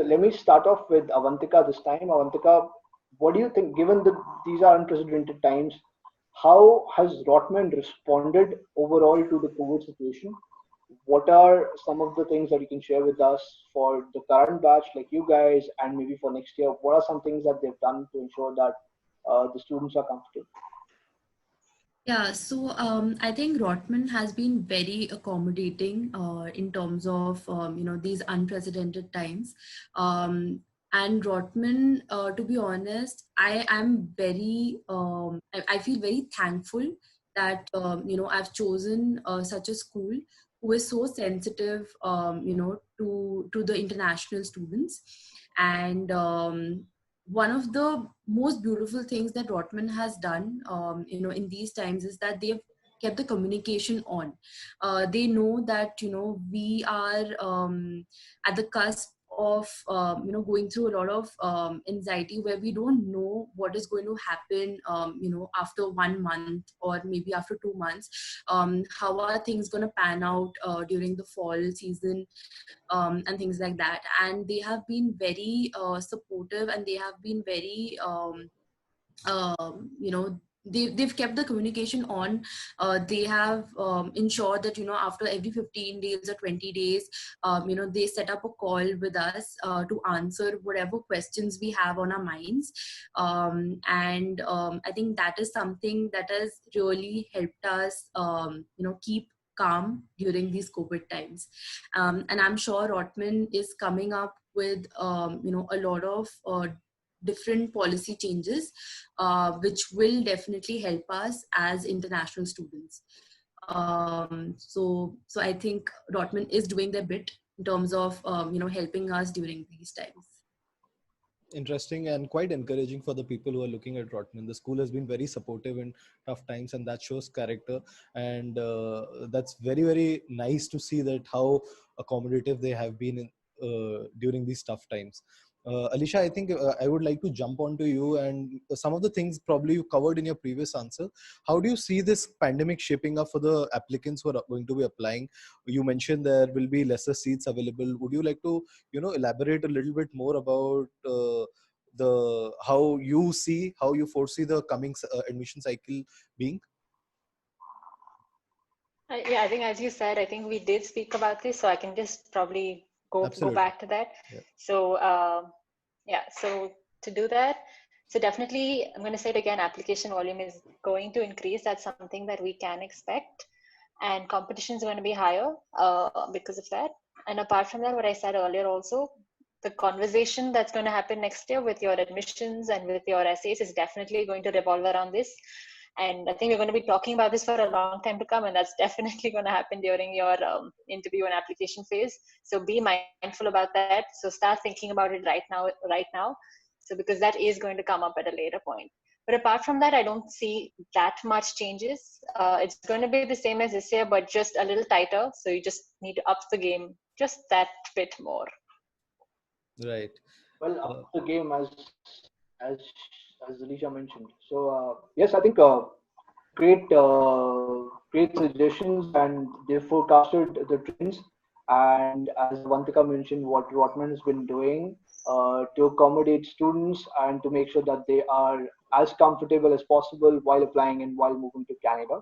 let me start off with Avantika this time. Avantika, what do you think, given that these are unprecedented times, how has Rotman responded overall to the COVID situation? What are some of the things that you can share with us for the current batch, like you guys, and maybe for next year? What are some things that they've done to ensure that the students are comfortable? Yeah, so I think Rotman has been very accommodating in terms of these unprecedented times. And Rotman, to be honest, I am very I feel very thankful that I've chosen such a school who is so sensitive to the international students. And one of the most beautiful things that Rotman has done, in these times is that they've kept the communication on. They know that, we are at the cusp of, going through a lot of anxiety where we don't know what is going to happen, after 1 month or maybe after 2 months. How are things going to pan out during the fall season, and things like that. And they have been very supportive, and they have been very they've kept the communication on. They have ensured that, after every 15 days or 20 days, they set up a call with us to answer whatever questions we have on our minds. And I think that is something that has really helped us keep calm during these COVID times. And I'm sure Rotman is coming up with a lot of different policy changes, which will definitely help us as international students. So I think Rotman is doing their bit in terms of helping us during these times. Interesting and quite encouraging for the people who are looking at Rotman. The school has been very supportive in tough times, and that shows character. And that's very, very nice to see that how accommodative they have been during these tough times. Alisha, I think I would like to jump onto you, and some of the things probably you covered in your previous answer. How do you see this pandemic shaping up for the applicants who are going to be applying? You mentioned there will be lesser seats available. Would you like to, elaborate a little bit more about how you foresee the coming admission cycle being? Yeah, I think as you said, I think we did speak about this, so I can just probably go back to that. Yeah. So so to do that, so definitely I'm going to say it again, application volume is going to increase. That's something that we can expect, and competition is going to be higher because of that. And apart from that, what I said earlier also, the conversation that's going to happen next year with your admissions and with your essays is definitely going to revolve around this. And I think we're going to be talking about this for a long time to come, and that's definitely going to happen during your interview and application phase. So be mindful about that. So start thinking about it right now. So because that is going to come up at a later point. But apart from that, I don't see that much changes. It's going to be the same as this year, but just a little tighter. So you just need to up the game just that bit more. Right. Well, up the game as as Alicia mentioned. So yes, I think great suggestions, and they forecasted the trends. And as Avantika mentioned, what Rotman has been doing to accommodate students and to make sure that they are as comfortable as possible while applying and while moving to Canada.